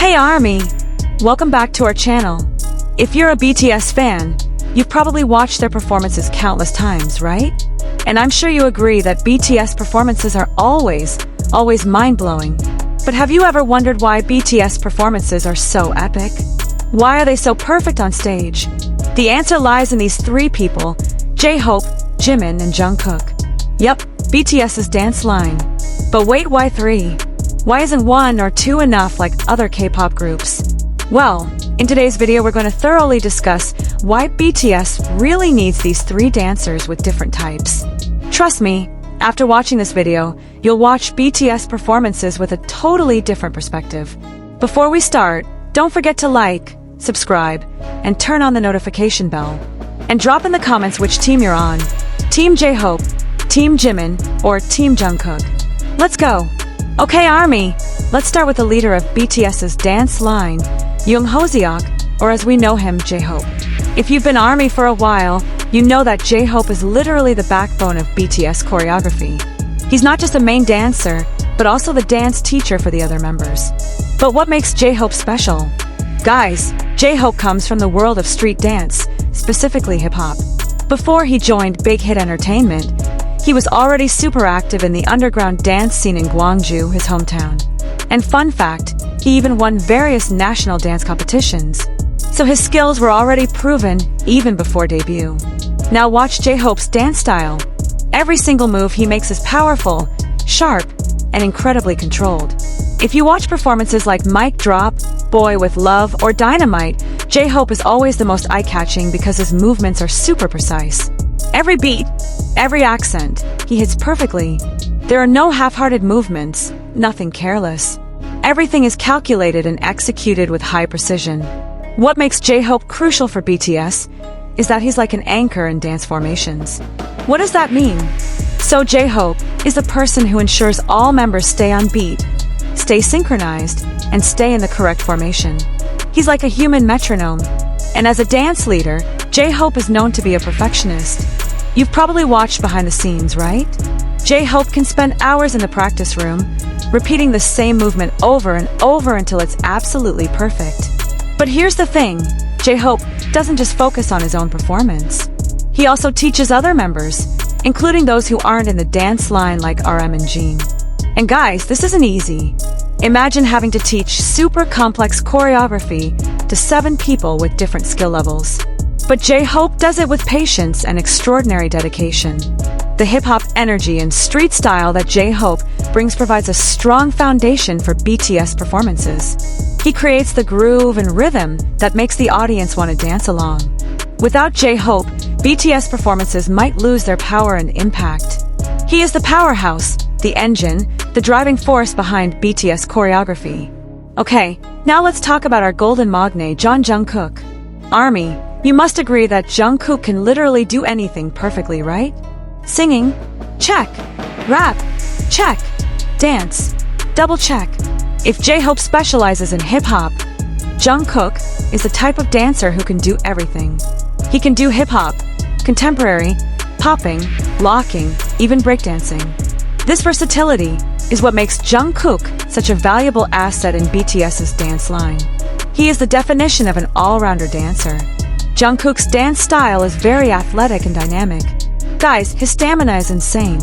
Hey ARMY! Welcome back to our channel. If you're a BTS fan, you've probably watched their performances countless times, right? And I'm sure you agree that BTS performances are always mind-blowing. But have you ever wondered why BTS performances are so epic? Why are they so perfect on stage? The answer lies in these three people: JHope, Jimin, and Jungkook. Yep, BTS's dance line. But wait, why three? Why isn't one or two enough like other K-pop groups? Well, in today's video we're going to thoroughly discuss why BTS really needs these three dancers with different types. Trust me, after watching this video, you'll watch BTS performances with a totally different perspective. Before we start, don't forget to like, subscribe, and turn on the notification bell. And drop in the comments which team you're on: Team JHope, Team Jimin, or Team Jungkook. Let's go! Okay ARMY, let's start with the leader of BTS's dance line, Jungkook, or as we know him, JHope. If you've been ARMY for a while, you know that JHope is literally the backbone of BTS choreography. He's not just a main dancer, but also the dance teacher for the other members. But what makes JHope special? Guys, JHope comes from the world of street dance, specifically hip-hop. Before he joined Big Hit Entertainment, he was already super active in the underground dance scene in Gwangju, his hometown. And fun fact, he even won various national dance competitions. So his skills were already proven even before debut. Now watch JHope's dance style. Every single move he makes is powerful, sharp, and incredibly controlled. If you watch performances like Mic Drop, Boy with Love, or Dynamite, JHope is always the most eye-catching because his movements are super precise. Every beat, every accent, he hits perfectly. There are no half-hearted movements, nothing careless. Everything is calculated and executed with high precision. What makes JHope crucial for BTS is that he's like an anchor in dance formations. What does that mean? So JHope is the person who ensures all members stay on beat, stay synchronized, and stay in the correct formation. He's like a human metronome. And as a dance leader, JHope is known to be a perfectionist. You've probably watched behind the scenes, right? JHope can spend hours in the practice room, repeating the same movement over and over until it's absolutely perfect. But here's the thing, JHope doesn't just focus on his own performance. He also teaches other members, including those who aren't in the dance line like RM and Jin. And guys, this isn't easy. Imagine having to teach super complex choreography to 7 people with different skill levels. But JHope does it with patience and extraordinary dedication. The hip-hop energy and street style that JHope brings provides a strong foundation for BTS performances. He creates the groove and rhythm that makes the audience want to dance along. Without JHope, BTS performances might lose their power and impact. He is the powerhouse, the engine, the driving force behind BTS choreography. Okay, now let's talk about our golden magne, Jungkook. ARMY, you must agree that Jungkook can literally do anything perfectly, right? Singing? Check. Rap? Check. Dance? Double check. If JHope specializes in hip-hop, Jungkook is the type of dancer who can do everything. He can do hip-hop, contemporary, popping, locking, even breakdancing. This versatility is what makes Jungkook such a valuable asset in BTS's dance line. He is the definition of an all-rounder dancer. Jungkook's dance style is very athletic and dynamic. Guys, his stamina is insane.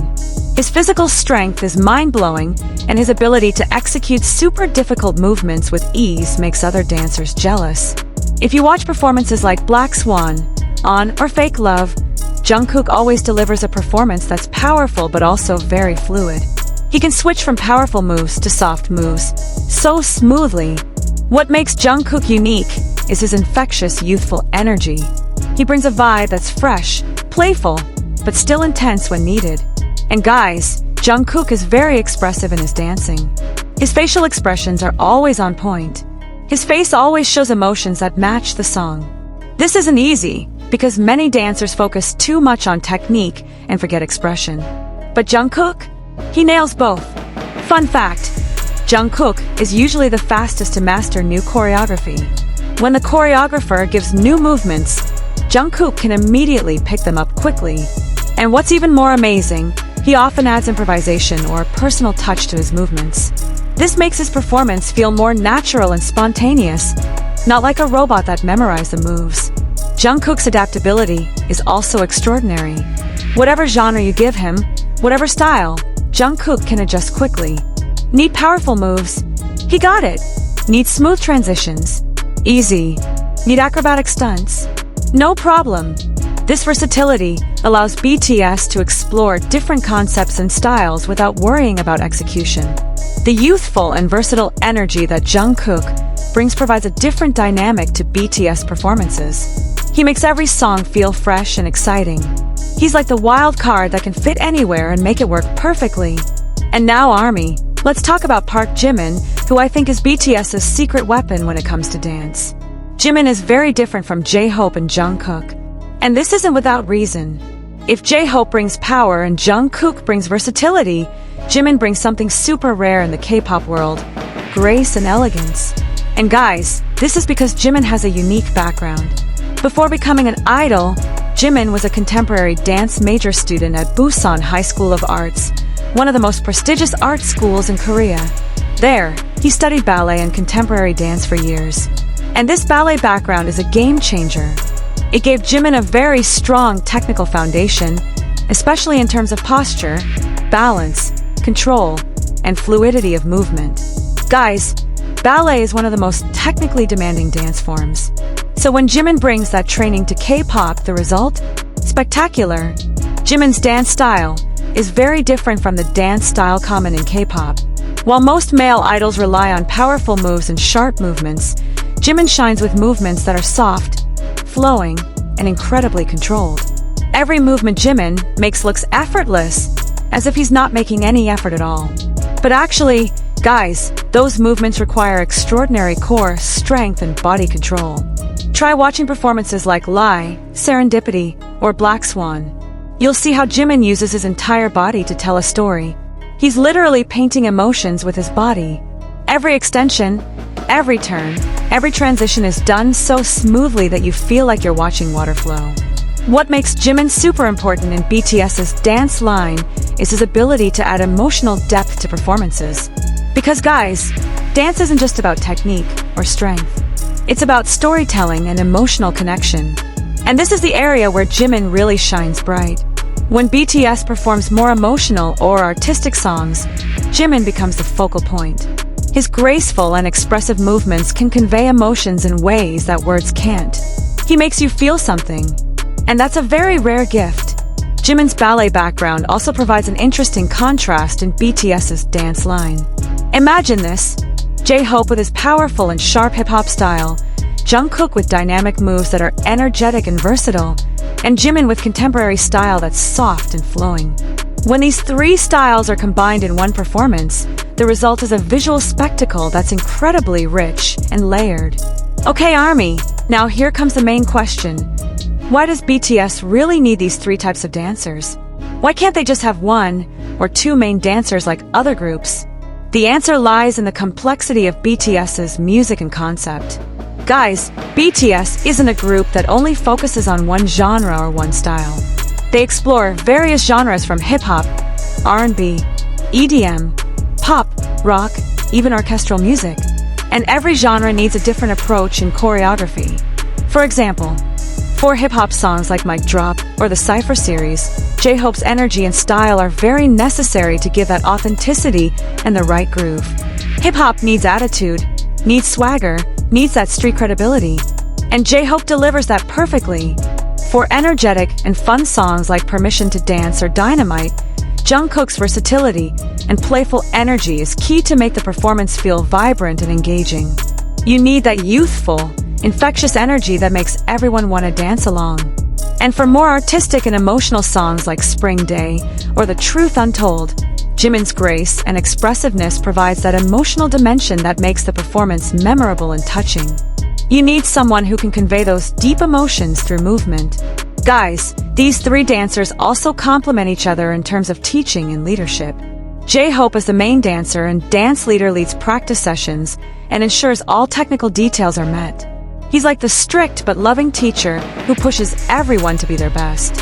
His physical strength is mind-blowing, and his ability to execute super difficult movements with ease makes other dancers jealous. If you watch performances like Black Swan, On, or Fake Love, Jungkook always delivers a performance that's powerful but also very fluid. He can switch from powerful moves to soft moves so smoothly. What makes Jungkook unique is his infectious, youthful energy. He brings a vibe that's fresh, playful, but still intense when needed. And guys, Jungkook is very expressive in his dancing. His facial expressions are always on point. His face always shows emotions that match the song. This isn't easy, because many dancers focus too much on technique and forget expression. But Jungkook? He nails both. Fun fact, Jungkook is usually the fastest to master new choreography. When the choreographer gives new movements, Jungkook can immediately pick them up quickly. And what's even more amazing, he often adds improvisation or a personal touch to his movements. This makes his performance feel more natural and spontaneous, not like a robot that memorized the moves. Jungkook's adaptability is also extraordinary. Whatever genre you give him, whatever style, Jungkook can adjust quickly. Need powerful moves? He got it. Need smooth transitions? Easy. Need acrobatic stunts? No problem. This versatility allows BTS to explore different concepts and styles without worrying about execution. The youthful and versatile energy that Jungkook brings provides a different dynamic to BTS performances. He makes every song feel fresh and exciting. He's like the wild card that can fit anywhere and make it work perfectly. And now ARMY. Let's talk about Park Jimin, who I think is BTS's secret weapon when it comes to dance. Jimin is very different from JHope and Jungkook. And this isn't without reason. If JHope brings power and Jungkook brings versatility, Jimin brings something super rare in the K-pop world: grace and elegance. And guys, this is because Jimin has a unique background. Before becoming an idol, Jimin was a contemporary dance major student at Busan High School of Arts, one of the most prestigious art schools in Korea. There, he studied ballet and contemporary dance for years. And this ballet background is a game changer. It gave Jimin a very strong technical foundation, especially in terms of posture, balance, control, and fluidity of movement. Guys, ballet is one of the most technically demanding dance forms. So when Jimin brings that training to K-pop, the result? Spectacular. Jimin's dance style is very different from the dance style common in K-pop. While most male idols rely on powerful moves and sharp movements, Jimin shines with movements that are soft, flowing, and incredibly controlled. Every movement Jimin makes looks effortless, as if he's not making any effort at all. But actually, guys, those movements require extraordinary core strength and body control. Try watching performances like Lie, Serendipity, or Black Swan. You'll see how Jimin uses his entire body to tell a story. He's literally painting emotions with his body. Every extension, every turn, every transition is done so smoothly that you feel like you're watching water flow. What makes Jimin super important in BTS's dance line is his ability to add emotional depth to performances. Because guys, dance isn't just about technique or strength. It's about storytelling and emotional connection. And this is the area where Jimin really shines bright. When BTS performs more emotional or artistic songs, Jimin becomes the focal point. His graceful and expressive movements can convey emotions in ways that words can't. He makes you feel something. And that's a very rare gift. Jimin's ballet background also provides an interesting contrast in BTS's dance line. Imagine this: JHope with his powerful and sharp hip-hop style, Jungkook with dynamic moves that are energetic and versatile, and Jimin with contemporary style that's soft and flowing. When these three styles are combined in one performance, the result is a visual spectacle that's incredibly rich and layered. Okay, ARMY, now here comes the main question. Why does BTS really need these three types of dancers? Why can't they just have one or two main dancers like other groups? The answer lies in the complexity of BTS's music and concept. Guys, BTS isn't a group that only focuses on one genre or one style. They explore various genres from hip-hop, R&B, EDM, pop, rock, even orchestral music. And every genre needs a different approach in choreography. For example, for hip-hop songs like Mic Drop or the Cypher series, JHope's energy and style are very necessary to give that authenticity and the right groove. Hip-hop needs attitude, needs swagger, needs that street credibility. And JHope delivers that perfectly. For energetic and fun songs like Permission to Dance or Dynamite, Jungkook's versatility and playful energy is key to make the performance feel vibrant and engaging. You need that youthful, infectious energy that makes everyone want to dance along. And for more artistic and emotional songs like Spring Day or The Truth Untold, Jimin's grace and expressiveness provides that emotional dimension that makes the performance memorable and touching. You need someone who can convey those deep emotions through movement. Guys, these three dancers also complement each other in terms of teaching and leadership. JHope is the main dancer and dance leader, leads practice sessions and ensures all technical details are met. He's like the strict but loving teacher who pushes everyone to be their best.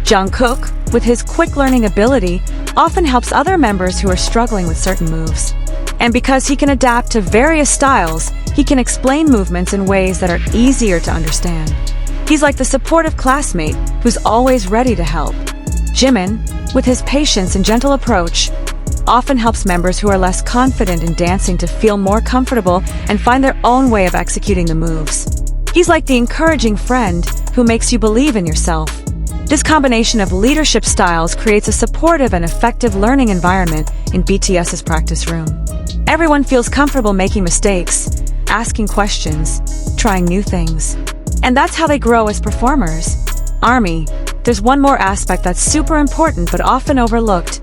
Jungkook, with his quick learning ability, often helps other members who are struggling with certain moves. And because he can adapt to various styles, he can explain movements in ways that are easier to understand. He's like the supportive classmate who's always ready to help. Jimin, with his patience and gentle approach, often helps members who are less confident in dancing to feel more comfortable and find their own way of executing the moves. He's like the encouraging friend who makes you believe in yourself. This combination of leadership styles creates a supportive and effective learning environment in BTS's practice room. Everyone feels comfortable making mistakes, asking questions, trying new things. And that's how they grow as performers. ARMY, there's one more aspect that's super important but often overlooked: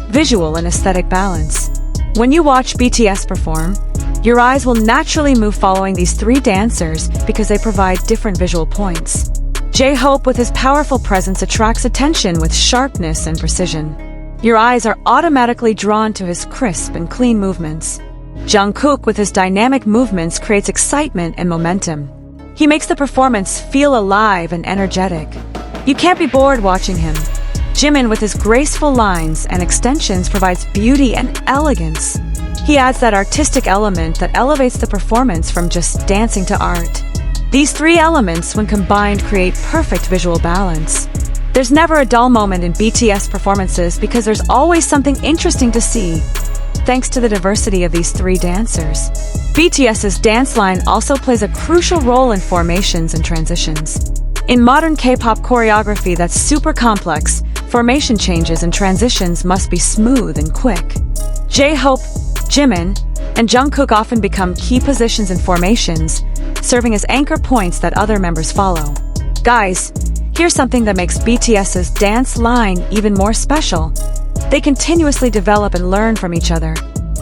visual and aesthetic balance. When you watch BTS perform, your eyes will naturally move following these three dancers because they provide different visual points. JHope with his powerful presence attracts attention with sharpness and precision. Your eyes are automatically drawn to his crisp and clean movements. Jungkook with his dynamic movements creates excitement and momentum. He makes the performance feel alive and energetic. You can't be bored watching him. Jimin with his graceful lines and extensions provides beauty and elegance. He adds that artistic element that elevates the performance from just dancing to art. These three elements, when combined, create perfect visual balance. There's never a dull moment in BTS performances because there's always something interesting to see, thanks to the diversity of these three dancers. BTS's dance line also plays a crucial role in formations and transitions. In modern K-pop choreography that's super complex, formation changes and transitions must be smooth and quick. JHope, Jimin, and Jungkook often become key positions in formations, serving as anchor points that other members follow. Guys, here's something that makes BTS's dance line even more special. They continuously develop and learn from each other.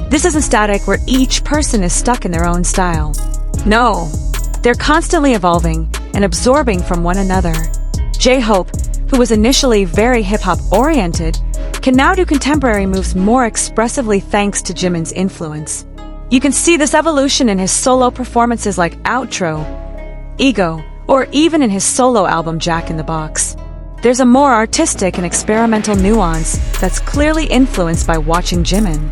This isn't static where each person is stuck in their own style. No, they're constantly evolving and absorbing from one another. JHope, who was initially very hip-hop oriented, can now do contemporary moves more expressively thanks to Jimin's influence. You can see this evolution in his solo performances like Outro, Ego, or even in his solo album Jack in the Box. There's a more artistic and experimental nuance that's clearly influenced by watching Jimin.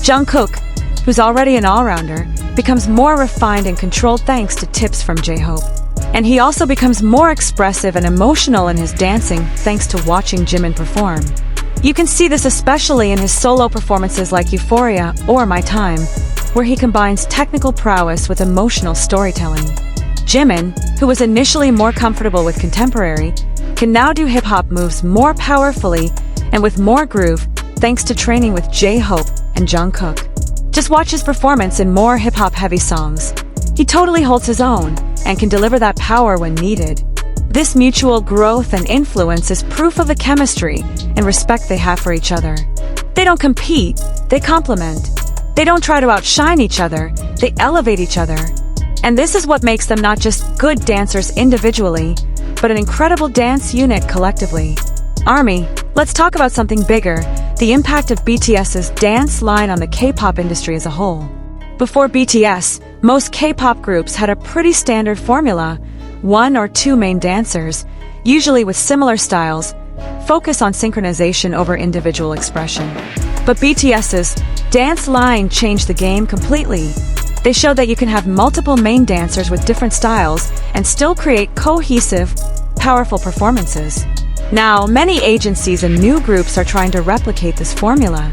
Jungkook, who's already an all-rounder, becomes more refined and controlled thanks to tips from JHope. And he also becomes more expressive and emotional in his dancing thanks to watching Jimin perform. You can see this especially in his solo performances like Euphoria or My Time, where he combines technical prowess with emotional storytelling. Jimin, who was initially more comfortable with contemporary, can now do hip-hop moves more powerfully and with more groove thanks to training with JHope and Jungkook. Just watch his performance in more hip-hop heavy songs. He totally holds his own and can deliver that power when needed. This mutual growth and influence is proof of the chemistry and respect they have for each other. They don't compete, they complement. They don't try to outshine each other, they elevate each other. And this is what makes them not just good dancers individually, but an incredible dance unit collectively. ARMY, let's talk about something bigger: the impact of BTS's dance line on the K-pop industry as a whole. Before BTS, most K-pop groups had a pretty standard formula: one or two main dancers, usually with similar styles, focus on synchronization over individual expression. But BTS's dance line changed the game completely. They showed that you can have multiple main dancers with different styles and still create cohesive, powerful performances. Now, many agencies and new groups are trying to replicate this formula.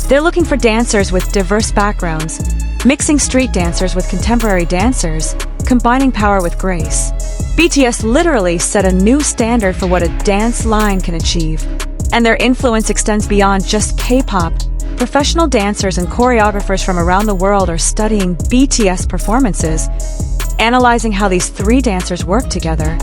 They're looking for dancers with diverse backgrounds, mixing street dancers with contemporary dancers, combining power with grace. BTS literally set a new standard for what a dance line can achieve. And their influence extends beyond just K-pop. Professional dancers and choreographers from around the world are studying BTS performances, analyzing how these three dancers work together,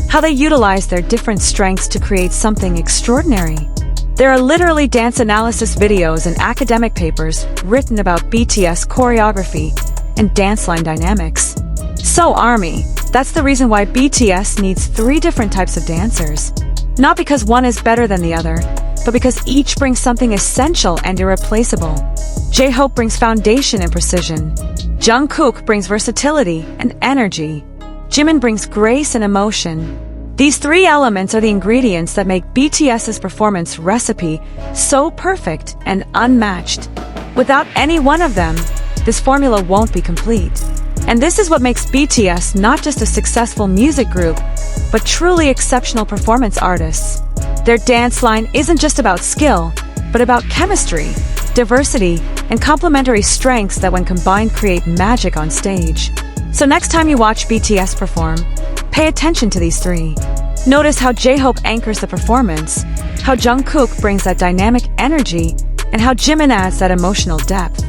how they utilize their different strengths to create something extraordinary. There are literally dance analysis videos and academic papers written about BTS choreography and dance line dynamics. So ARMY, that's the reason why BTS needs three different types of dancers. Not because one is better than the other, but because each brings something essential and irreplaceable. JHope brings foundation and precision. Jungkook brings versatility and energy. Jimin brings grace and emotion. These three elements are the ingredients that make BTS's performance recipe so perfect and unmatched. Without any one of them, this formula won't be complete. And this is what makes BTS not just a successful music group, but truly exceptional performance artists. Their dance line isn't just about skill, but about chemistry, diversity, and complementary strengths that when combined create magic on stage. So next time you watch BTS perform, pay attention to these three. Notice how JHope anchors the performance, how Jungkook brings that dynamic energy, and how Jimin adds that emotional depth.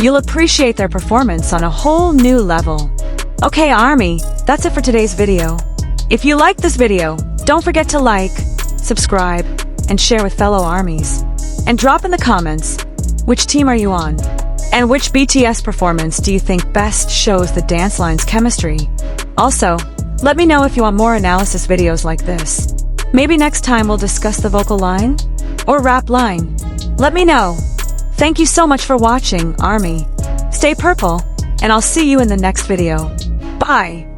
You'll appreciate their performance on a whole new level. Okay, ARMY, that's it for today's video. If you liked this video, don't forget to like, subscribe, and share with fellow ARMYs. And drop in the comments, which team are you on? And which BTS performance do you think best shows the dance line's chemistry? Also, let me know if you want more analysis videos like this. Maybe next time we'll discuss the vocal line? Or rap line? Let me know. Thank you so much for watching, ARMY. Stay purple, and I'll see you in the next video. Bye!